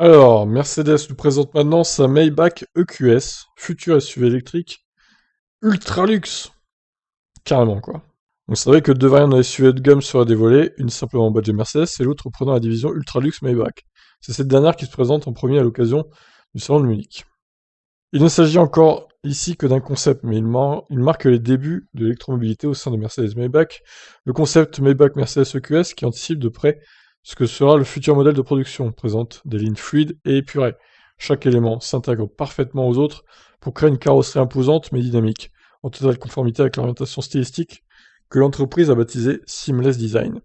Alors, Mercedes nous présente maintenant sa Maybach EQS, futur SUV électrique, ultra luxe, carrément quoi. Donc c'est vrai que deux variantes de SUV de gamme seraient dévoilées, une simplement en budget Mercedes et l'autre prenant la division ultra luxe Maybach. C'est cette dernière qui se présente en premier à l'occasion du salon de Munich. Il ne s'agit encore ici que d'un concept, mais il marque les débuts de l'électromobilité au sein de Mercedes-Maybach, le concept Maybach Mercedes EQS qui anticipe de près ce que sera le futur modèle de production, présente des lignes fluides et épurées. Chaque élément s'intègre parfaitement aux autres pour créer une carrosserie imposante mais dynamique, en totale conformité avec l'orientation stylistique que l'entreprise a baptisée Seamless Design.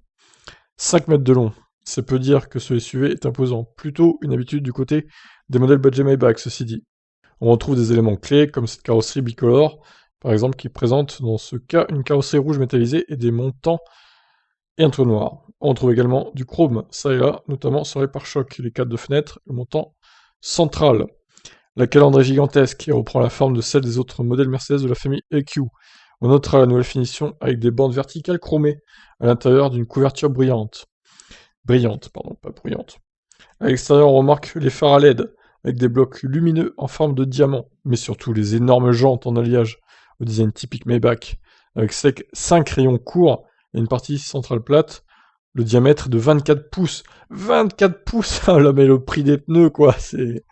5 mètres de long, c'est peu dire que ce SUV est imposant, plutôt une habitude du côté des modèles budget Maybach, ceci dit. On retrouve des éléments clés comme cette carrosserie bicolore, par exemple, qui présente dans ce cas une carrosserie rouge métallisée et des montants et un toit noir. On retrouve également du chrome, ça et là, notamment sur les pare-chocs, les cadres de fenêtre, le montant central. La calandre est gigantesque et reprend la forme de celle des autres modèles Mercedes de la famille EQ. On notera la nouvelle finition avec des bandes verticales chromées à l'intérieur d'une couverture brillante. Brillante, pardon, pas bruyante. À l'extérieur, on remarque les phares à LED, avec des blocs lumineux en forme de diamant, mais surtout les énormes jantes en alliage au design typique Maybach, avec 5 rayons courts et une partie centrale plate, le diamètre de 24 pouces. 24 pouces. Ah là, mais le prix des pneus, quoi, c'est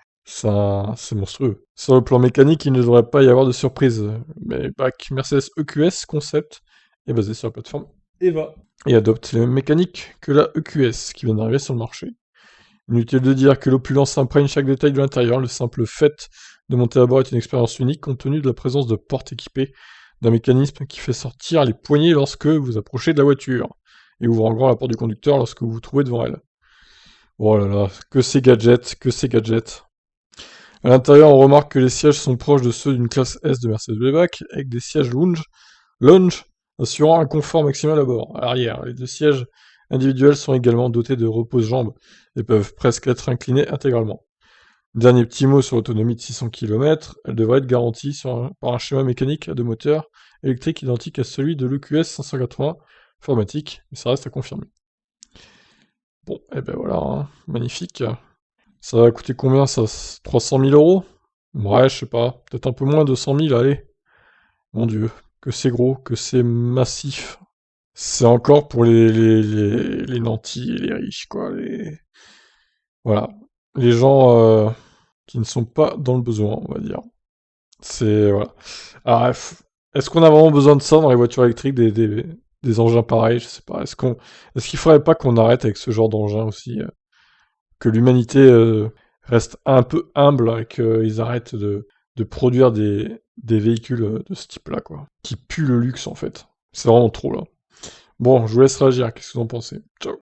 monstrueux. Sur le plan mécanique, il ne devrait pas y avoir de surprise. Maybach Mercedes EQS Concept est basé sur la plateforme EVA et adopte les mêmes mécaniques que la EQS qui vient d'arriver sur le marché. Inutile de dire que l'opulence imprègne chaque détail de l'intérieur, le simple fait de monter à bord est une expérience unique compte tenu de la présence de portes équipées d'un mécanisme qui fait sortir les poignées lorsque vous approchez de la voiture, et ouvre en grand la porte du conducteur lorsque vous vous trouvez devant elle. Oh là là, que ces gadgets, que ces gadgets. À l'intérieur, on remarque que les sièges sont proches de ceux d'une classe S de Mercedes-Benz, avec des sièges lounge, assurant un confort maximal à bord. À l'arrière, les deux sièges individuels sont également dotés de repose-jambes et peuvent presque être inclinés intégralement. Dernier petit mot sur l'autonomie de 600 km, elle devrait être garantie par un schéma mécanique à deux moteurs électriques identique à celui de l'EQS 580 informatique, mais ça reste à confirmer. Bon, et ben voilà, hein, magnifique. Ça va coûter combien ça? 300 000 euros? Ouais, je sais pas, peut-être un peu moins de 100 000, allez. Mon dieu, que c'est gros, que c'est massif. C'est encore pour les nantis et les riches, quoi. Voilà. Les gens qui ne sont pas dans le besoin, on va dire. C'est... Voilà. Alors, est-ce qu'on a vraiment besoin de ça dans les voitures électriques, des engins pareils? Je sais pas. Est-ce qu'il faudrait pas qu'on arrête avec ce genre d'engin aussi? Que l'humanité reste un peu humble et qu'ils arrêtent de produire des véhicules de ce type-là, quoi. Qui puent le luxe, en fait. C'est vraiment trop, là. Bon, je vous laisse réagir. Qu'est-ce que vous en pensez? Ciao.